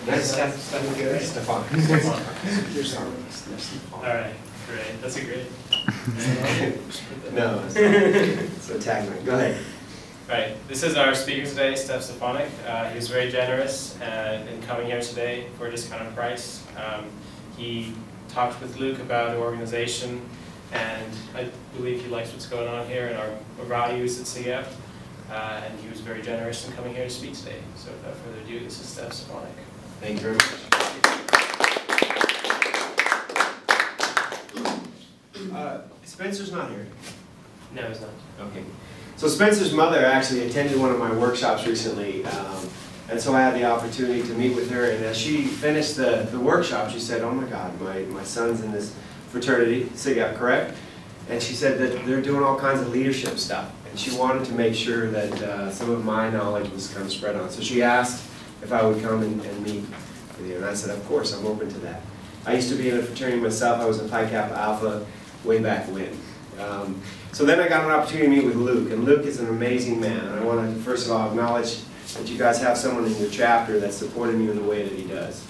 Nice Stefanik. Stefanik. All right, great. That's a great. No, it's a tagline. Go ahead. Right. This is our speaker today, Stefanik. He was very generous in coming here today for a discounted price. He talked with Luke about the organization, and I believe he likes what's going on here and our values at CF. And he was very generous in coming here to speak today. So without further ado, this is Stefanik. Thank you very much. Spencer's not here. No, he's not. Okay. So Spencer's mother actually attended one of my workshops recently, and so I had the opportunity to meet with her. And as she finished the workshop, she said, "Oh my God, my son's in this fraternity, SIGAP, correct?" And she said that they're doing all kinds of leadership stuff, and she wanted to make sure that some of my knowledge was kind of spread on. So she asked if I would come and meet with you, and I said, "Of course, I'm open to that." I used to be in a fraternity myself. I was in Pi Kappa Alpha way back when. So then I got an opportunity to meet with Luke, and Luke is an amazing man. And I want to, first of all, acknowledge that you guys have someone in your chapter that's supporting you in the way that he does,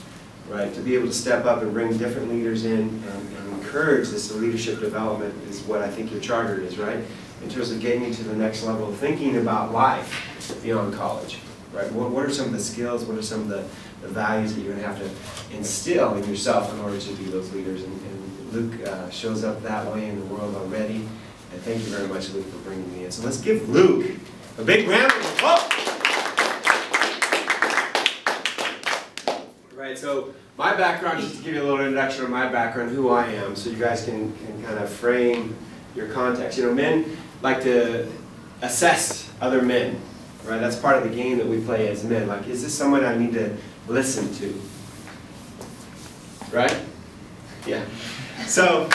right? To be able to step up and bring different leaders in and encourage this leadership development is what I think your charter is, right? In terms of getting you to the next level of thinking about life beyond college, right? What are some of the skills, what are some of the values that you're going to have to instill in yourself in order to be those leaders? And Luke shows up that way in the world already. And thank you very much, Luke, for bringing me in. So let's give Luke a big round of applause. Right, so my background, just to give you a little introduction of my background, who I am, so you guys can kind of frame your context. You know, men like to assess other men, right? That's part of the game that we play as men. Like, is this someone I need to listen to? Right? Yeah. So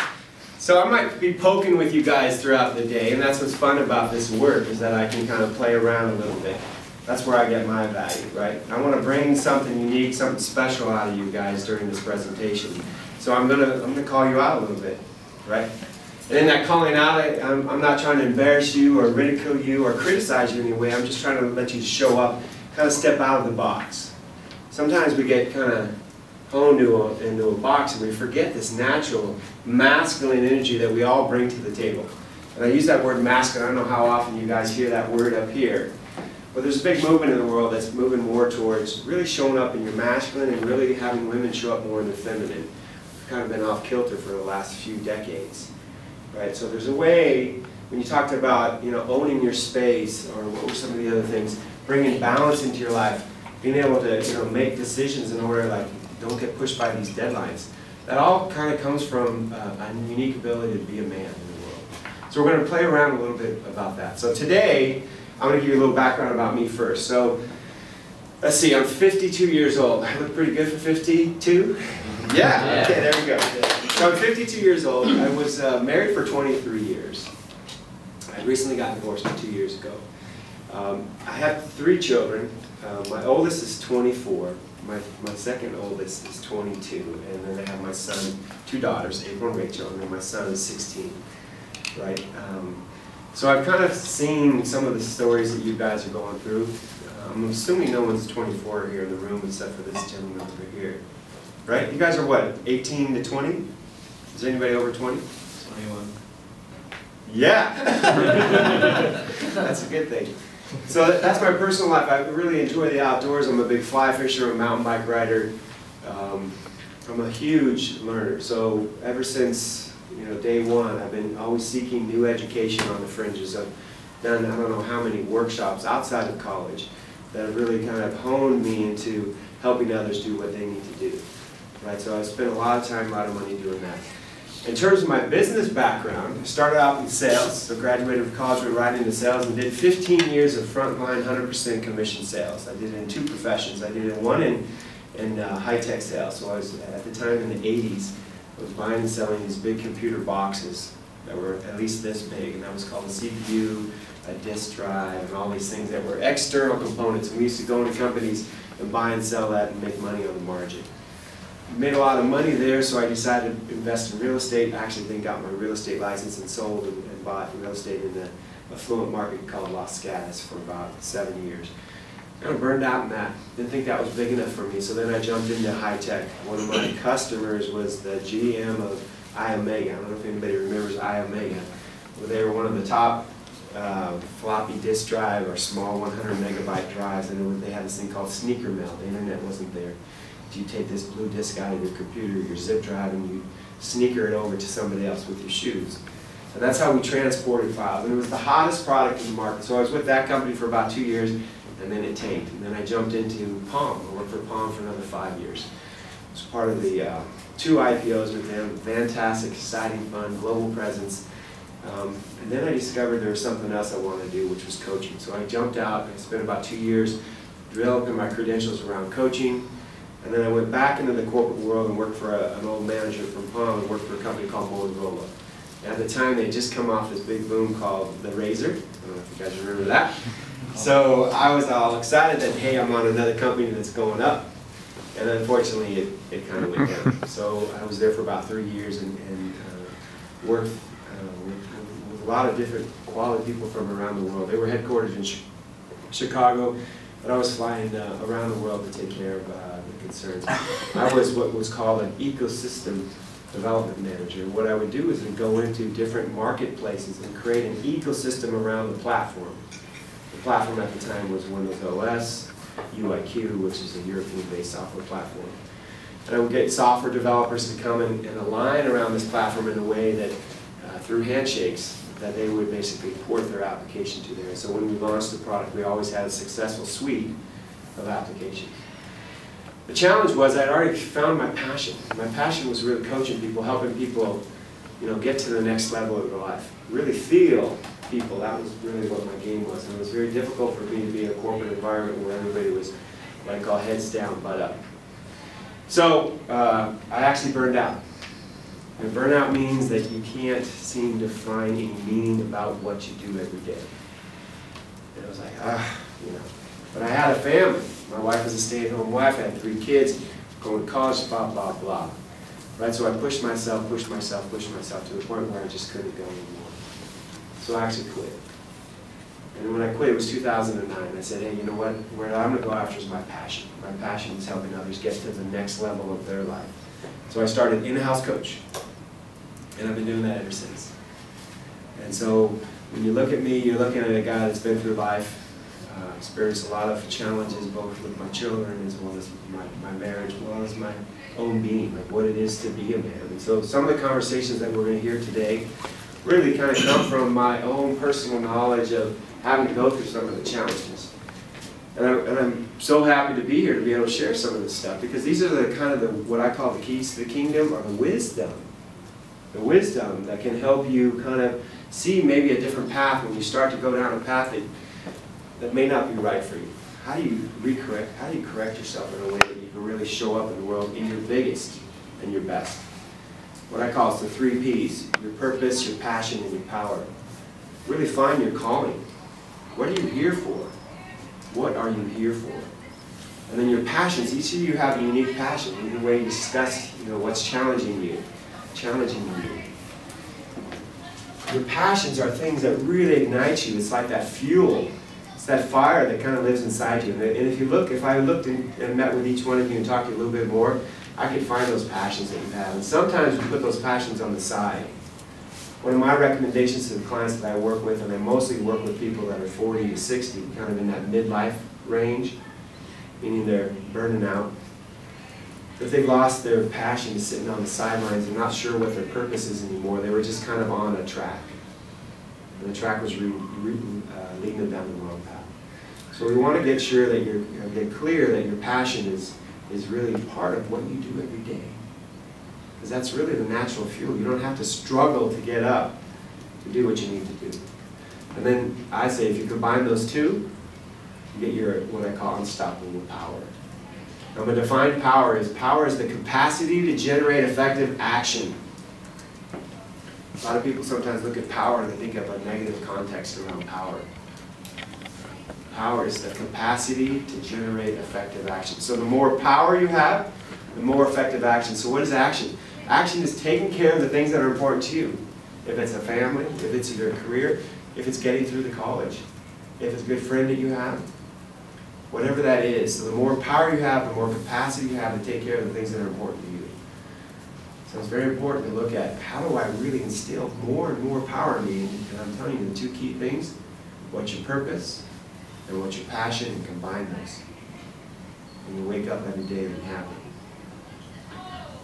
I might be poking with you guys throughout the day, and that's what's fun about this work, is that I can kind of play around a little bit. That's where I get my value, right? I want to bring something unique, something special out of you guys during this presentation. So I'm gonna call you out a little bit, right? And in that calling out, I'm not trying to embarrass you or ridicule you or criticize you in any way. I'm just trying to let you show up, kind of step out of the box. Sometimes we get kind of honed into a box, and we forget this natural masculine energy that we all bring to the table. And I use that word masculine. I don't know how often you guys hear that word up here. But there's a big movement in the world that's moving more towards really showing up in your masculine and really having women show up more in their feminine. We've kind of been off kilter for the last few decades. Right? So there's a way, when you talked about, you know, owning your space, or what were some of the other things, bringing balance into your life, being able to, you know, make decisions in order, like, don't get pushed by these deadlines. That all kind of comes from a unique ability to be a man in the world. So we're going to play around a little bit about that. So today, I'm going to give you a little background about me first. So, let's see, I'm 52 years old. I look pretty good for 52? Yeah, okay, there we go. So I'm 52 years old. I was married for 23 years. I recently got divorced 2 years ago. I have 3 children. My oldest is 24. My second oldest is 22, and then I have my son, 2 daughters, April and Rachel, and then my son is 16, right? So I've kind of seen some of the stories that you guys are going through. I'm assuming no one's 24 here in the room except for this gentleman over here, right? You guys are what, 18 to 20? Is there anybody over 20? 21. Yeah! That's a good thing. So that's my personal life. I really enjoy the outdoors. I'm a big fly fisher, I'm a mountain bike rider. I'm a huge learner. So ever since, you know, day one, I've been always seeking new education on the fringes. I've done I don't know how many workshops outside of college that have really kind of honed me into helping others do what they need to do. Right? So I spent a lot of time, a lot of money doing that. In terms of my business background, I started out in sales, so graduated from college, went right into sales, and did 15 years of frontline 100% commission sales. I did it in 2 professions. I did it one in high-tech sales. So I was, at the time in the 80s, I was buying and selling these big computer boxes that were at least this big, and that was called a CPU, a disk drive, and all these things that were external components. And we used to go into companies and buy and sell that and make money on the margin. Made a lot of money there, so I decided to invest in real estate. I actually then got my real estate license and sold and bought real estate in the affluent market called Los Gatos for about 7 years. kind of burned out in that. Didn't think that was big enough for me, so then I jumped into high tech. One of my customers was the GM of iOmega. I don't know if anybody remembers iOmega. Well, they were one of the top floppy disk drive or small 100 megabyte drives, and they had this thing called sneaker mail. The internet wasn't there. You take this blue disk out of your computer, your zip drive, and you sneaker it over to somebody else with your shoes. And that's how we transported files. And it was the hottest product in the market. So I was with that company for about 2 years, and then it tanked. And then I jumped into Palm. I worked for Palm for another 5 years. I was part of the 2 IPOs with them. Fantastic, exciting, fun, global presence. And then I discovered there was something else I wanted to do, which was coaching. So I jumped out. I spent about 2 years developing my credentials around coaching. And then I went back into the corporate world and worked for an old manager from Palm and worked for a company called Motorola. And at the time, they had just come off this big boom called the Razor. I don't know if you guys remember that. So I was all excited that, hey, I'm on another company that's going up. And unfortunately, it kind of went down. So I was there for about 3 years and worked with a lot of different quality people from around the world. They were headquartered in Chicago, but I was flying around the world to take care of the concerns. I was what was called an ecosystem development manager. What I would do is I'd go into different marketplaces and create an ecosystem around the platform. The platform at the time was Windows OS, UIQ, which is a European-based software platform. And I would get software developers to come and align around this platform in a way that, through handshakes, that they would basically port their application to there. So when we launched the product, we always had a successful suite of applications. The challenge was I'd already found my passion. My passion was really coaching people, helping people, get to the next level of their life. Really feel people. That was really what my game was. And it was very difficult for me to be in a corporate environment where everybody was what I call heads down, butt up. So I actually burned out. And burnout means that you can't seem to find any meaning about what you do every day. And I was like, But I had a family. My wife was a stay-at-home wife. I had 3 kids, going to college, blah, blah, blah. Right? So I pushed myself to the point where I just couldn't go anymore. So I actually quit. And when I quit, it was 2009. I said, hey, you know what? Where I'm going to go after is my passion. My passion is helping others get to the next level of their life. So I started in-house coach. And I've been doing that ever since. And so when you look at me, you're looking at a guy that's been through life, experienced a lot of challenges, both with my children as well as my marriage, as well as my own being, like what it is to be a man. And so some of the conversations that we're going to hear today really kind of come from my own personal knowledge of having to go through some of the challenges. And I'm so happy to be here to be able to share some of this stuff, because these are the kind of what I call the keys to the kingdom, or the wisdom. The wisdom that can help you kind of see maybe a different path when you start to go down a path that may not be right for you. How do you correct yourself in a way that you can really show up in the world in your biggest and your best? What I call is the 3 Ps: your purpose, your passion, and your power. Really find your calling. What are you here for? What are you here for? And then your passions. Each of you have a unique passion in the way you discuss, what's challenging you. Your passions are things that really ignite you. It's like that fuel. It's that fire that kind of lives inside you. And if I looked and met with each one of you and talked to you a little bit more, I could find those passions that you have. And sometimes we put those passions on the side. One of my recommendations to the clients that I work with, and I mostly work with people that are 40 to 60, kind of in that midlife range, meaning they're burning out. If they lost their passion sitting on the sidelines and not sure what their purpose is anymore, they were just kind of on a track. And the track was leading them down the wrong path. So we want to get sure that get clear that your passion is really part of what you do every day. Because that's really the natural fuel. You don't have to struggle to get up to do what you need to do. And then I say if you combine those two, you get your what I call unstoppable power. I'm going to define power is the capacity to generate effective action. A lot of people sometimes look at power and they think of a negative context around power. Power is the capacity to generate effective action. So the more power you have, the more effective action. So what is action? Action is taking care of the things that are important to you. If it's a family, if it's your career, if it's getting through the college, if it's a good friend that you have. whatever that is. So the more power you have, the more capacity you have to take care of the things that are important to you. So it's very important to look at, how do I really instill more and more power in me? And I'm telling you, the two key things: what's your purpose and what's your passion, and combine those. And you wake up every day and be happy.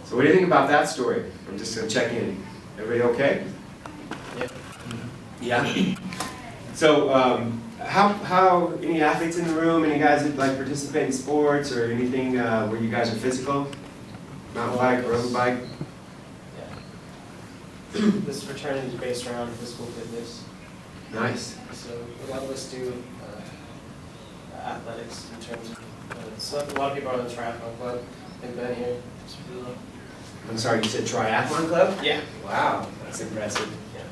So what do you think about that story? I'm just going to check in. Everybody okay? Yeah? So, how any athletes in the room? Any guys that like participate in sports or anything where you guys are physical? Mountain bike, road bike? Yeah. This fraternity is based around physical fitness. Nice. So a lot of us do athletics in terms of, so a lot of people are in the triathlon club. They've been here. It's really long. I'm sorry, you said triathlon club? Yeah. Wow, that's impressive. Yeah.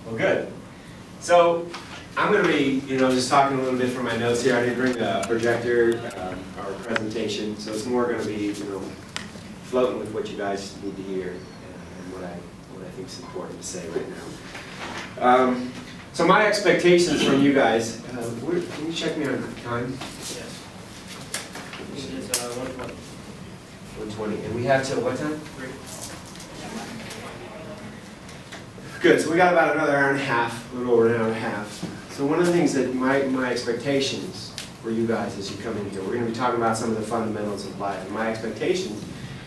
Well, good. So I'm going to be, just talking a little bit from my notes here. I didn't bring a projector or presentation, so it's more going to be, floating with what you guys need to hear and what I think is important to say right now. So my expectations from you guys, can you check me on time? Yes. It's 1:20. 1:20. And we have till what time? 3. Good, so we got about another hour and a half, a little over an hour and a half. So one of the things that my expectations for you guys as you come in here, we're going to be talking about some of the fundamentals of life. And my expectations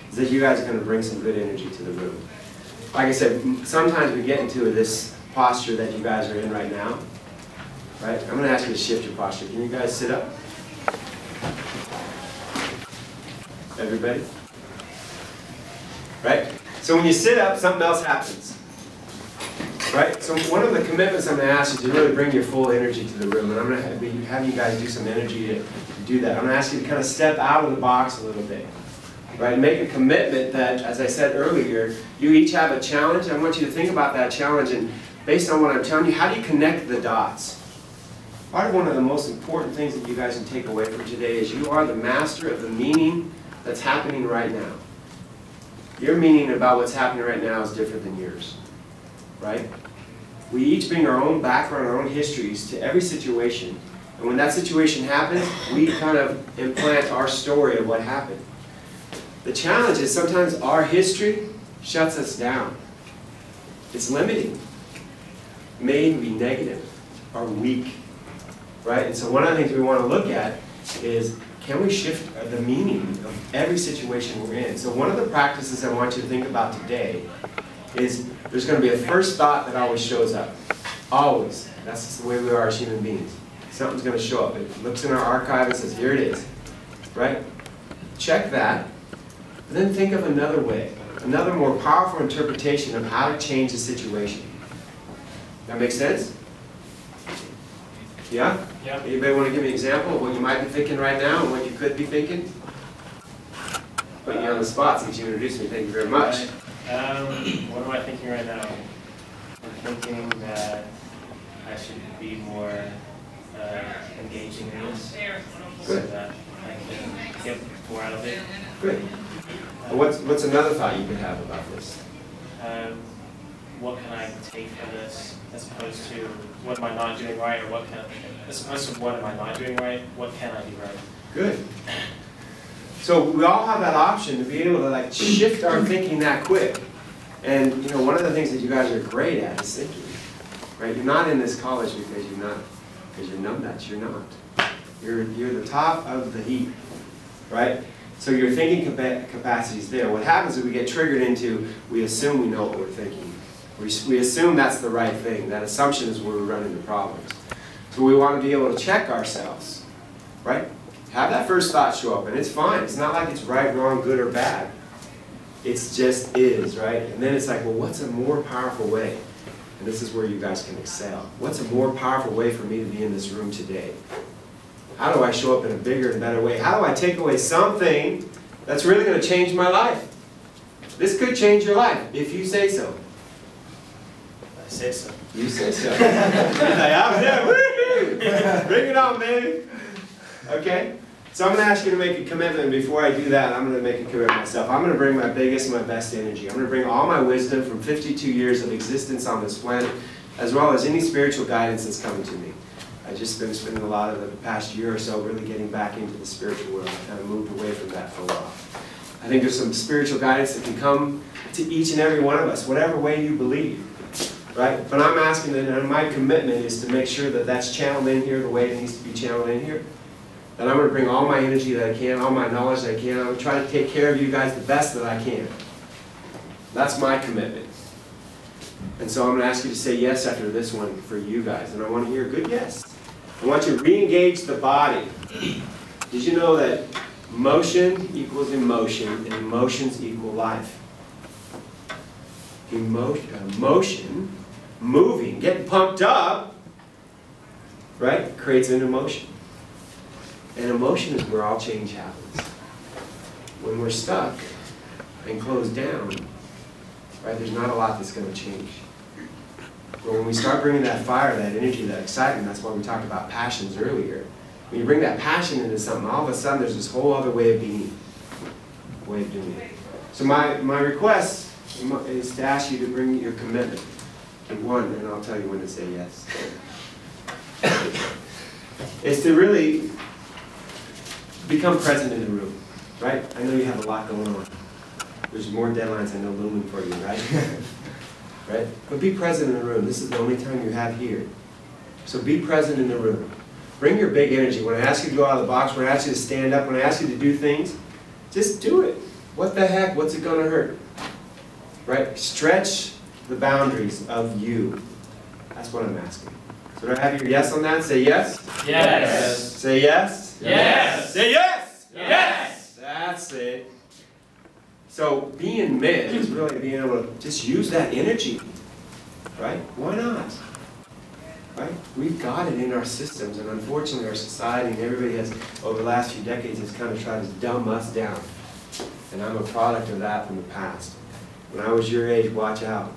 is that you guys are going to bring some good energy to the room. Like I said, sometimes we get into this posture that you guys are in right now. Right? I'm going to ask you to shift your posture. Can you guys sit up? Everybody? Right? So when you sit up, something else happens. Right? So one of the commitments I'm going to ask you to really bring your full energy to the room, and I'm going to be having you guys do some energy to do that. I'm going to ask you to kind of step out of the box a little bit. Right? Make a commitment that, as I said earlier, you each have a challenge. I want you to think about that challenge, and based on what I'm telling you, how do you connect the dots? Part of one of the most important things that you guys can take away from today is you are the master of the meaning that's happening right now. Your meaning about what's happening right now is different than yours. Right? We each bring our own background, our own histories to every situation. And when that situation happens, we kind of implant our story of what happened. The challenge is sometimes our history shuts us down. It's limiting. It may even be negative or weak. Right? And so one of the things we want to look at is, can we shift the meaning of every situation we're in? So one of the practices I want you to think about today is there's going to be a first thought that always shows up. Always. That's just the way we are as human beings. Something's going to show up. It looks in our archive and says, here it is. Right? Check that. And then think of another way. Another more powerful interpretation of how to change the situation. That make sense? Yeah? Yeah. Anybody want to give me an example of what you might be thinking right now and what you could be thinking? Put you on the spot since you introduced me. Thank you very much. What am I thinking right now? I'm thinking that I should be more engaging in this, so that I can get more out of it. Good. What's another thought you could have about this? What can I take from this, as opposed to what am I not doing right, or as opposed to what am I not doing right, what can I do right? Good. So we all have that option to be able to shift our thinking that quick. And one of the things that you guys are great at is thinking. Right? You're not in this college because you're numbnuts. You're not. You're the top of the heap. Right? So your thinking capacity is there. What happens is we get triggered into, we assume we know what we're thinking. We assume that's the right thing. That assumption is where we run into problems. So we want to be able to check ourselves. Right? Have that first thought show up, and it's fine. It's not like it's right, wrong, good, or bad. It just is, right? And then it's like, well, what's a more powerful way? And this is where you guys can excel. What's a more powerful way for me to be in this room today? How do I show up in a bigger and better way? How do I take away something that's really going to change my life? This could change your life, if you say so. I say so. You say so. Like, I'm there, woo-hoo! Bring it on, baby. Okay? So I'm going to ask you to make a commitment. Before I do that, I'm going to make a commitment myself. I'm going to bring my biggest, my best energy. I'm going to bring all my wisdom from 52 years of existence on this planet, as well as any spiritual guidance that's coming to me. I've just been spending a lot of the past year or so really getting back into the spiritual world. I kind of moved away from that for a while. I think there's some spiritual guidance that can come to each and every one of us, whatever way you believe, right? But I'm asking, and my commitment is to make sure that that's channeled in here the way it needs to be channeled in here. That I'm going to bring all my energy that I can, all my knowledge that I can. I'm going to try to take care of you guys the best that I can. That's my commitment. And so I'm going to ask you to say yes after this one for you guys. And I want to hear a good yes. I want you to re-engage the body. Did you know that motion equals emotion and emotions equal life? Motion, moving, getting pumped up, right, creates an emotion. And emotion is where all change happens. When we're stuck and closed down, right, there's not a lot that's going to change. But when we start bringing that fire, that energy, that excitement, that's why we talked about passions earlier. When you bring that passion into something, all of a sudden there's this whole other way of being, way of doing it. So my request is to ask you to bring your commitment to one, and I'll tell you when to say yes. Is to really become present in the room, right? I know you have a lot going on. There's more deadlines I know looming for you, right? Right? But be present in the room. This is the only time you have here. So be present in the room. Bring your big energy. When I ask you to go out of the box, when I ask you to stand up, when I ask you to do things, just do it. What the heck? What's it going to hurt? Right? Stretch the boundaries of you. That's what I'm asking. So do I have your yes on that? Say yes? Yes. Say yes? Yes. Say yes? Yes. That's it. So being mid is really being able to just use that energy. Right? Why not? Right? We've got it in our systems, and unfortunately our society and everybody has, over the last few decades, has kind of tried to dumb us down. And I'm a product of that from the past. When I was your age, watch out.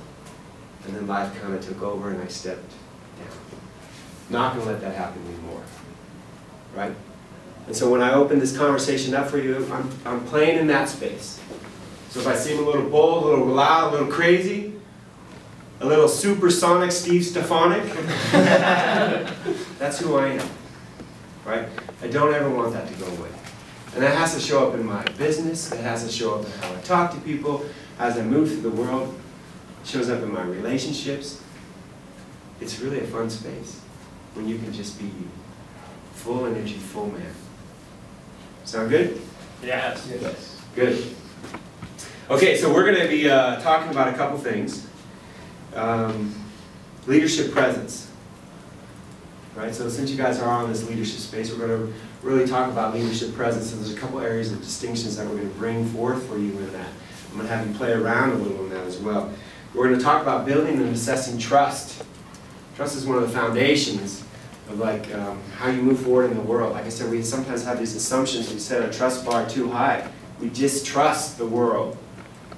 And then life kind of took over and I stepped down. Not going to let that happen anymore. Right? And so when I open this conversation up for you, I'm playing in that space. So if I seem a little bold, a little loud, a little crazy, a little supersonic Steve Stefanik, that's who I am. Right? I don't ever want that to go away. And that has to show up in my business. It has to show up in how I talk to people. As I move through the world, it shows up in my relationships. It's really a fun space when you can just be you. Full energy, full man. Sound good? Yes. Yes. Good. Okay, so we're going to be talking about a couple things. Leadership presence. Right, so since you guys are on this leadership space, we're going to really talk about leadership presence, and there's a couple areas of distinctions that we're going to bring forth for you in that. I'm going to have you play around a little in that as well. We're going to talk about building and assessing trust. Trust is one of the foundations of how you move forward in the world. Like I said, we sometimes have these assumptions. We set a trust bar too high. We distrust the world.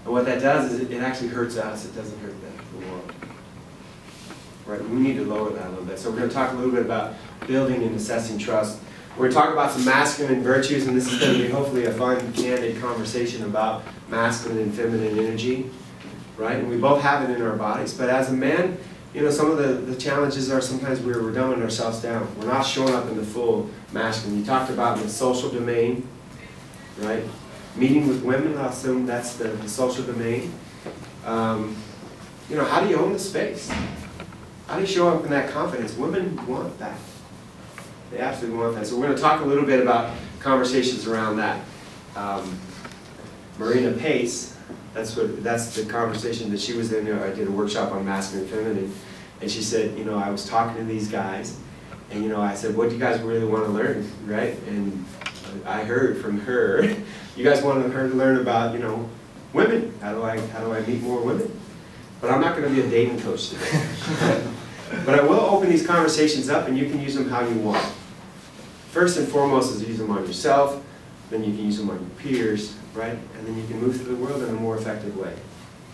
And what that does is it actually hurts us. It doesn't hurt the world. Right? We need to lower that a little bit. So we're going to talk a little bit about building and assessing trust. We're going to talk about some masculine virtues, and this is going to be hopefully a fun, candid conversation about masculine and feminine energy. Right? And we both have it in our bodies. But as a man, you know, some of the challenges are sometimes we're dumbing ourselves down. We're not showing up in the full masculine. You talked about the social domain, right? Meeting with women, I assume that's the social domain. You know, how do you own the space? How do you show up in that confidence? Women want that. They absolutely want that. So we're going to talk a little bit about conversations around that. Marina Pace, that's the conversation that she was in. I did a workshop on masculine and feminine, and she said, you know, I was talking to these guys, and you know, I said, what do you guys really want to learn, right? And I heard from her, you guys wanted her to learn about, you know, women. How do I meet more women? But I'm not going to be a dating coach today. But I will open these conversations up, and you can use them how you want. First and foremost is use them on yourself, then you can use them on your peers, right? And then you can move through the world in a more effective way.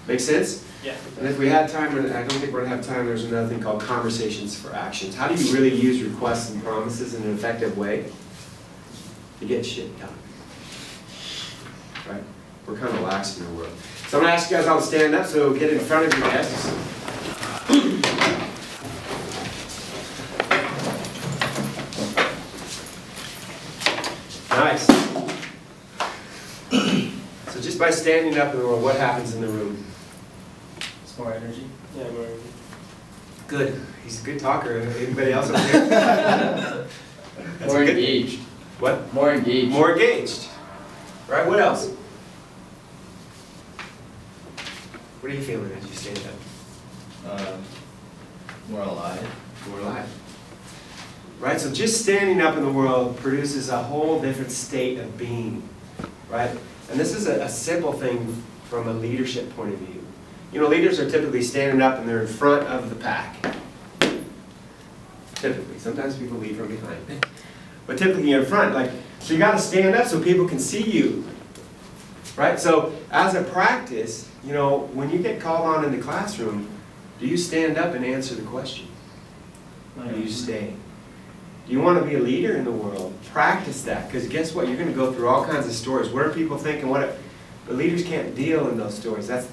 Make sense? Yeah. And if we had time, and I don't think we're going to have time, there's another thing called conversations for actions. How do you really use requests and promises in an effective way to get shit done? Right? We're kind of lax in the world. So I'm going to ask you guys all to stand up, so get in front of your desks. just by standing up in the world, what happens in the room? It's more energy. Yeah, more. Good. He's a good talker. Anybody else over here? That's More a good- engaged. What? More engaged. More engaged. Right? What else? What are you feeling as you stand up? More alive. More alive. Right? So just standing up in the world produces a whole different state of being. Right? And this is a simple thing from a leadership point of view. You know, leaders are typically standing up and they're in front of the pack. Typically. Sometimes people lead from behind. But typically you're in front. Like, so you got to stand up so people can see you. Right? So as a practice, you know, when you get called on in the classroom, do you stand up and answer the question? Or do you stay? Do you want to be a leader in the world? Practice that, because guess what? You're going to go through all kinds of stories. What are people thinking? But leaders can't deal in those stories. That's the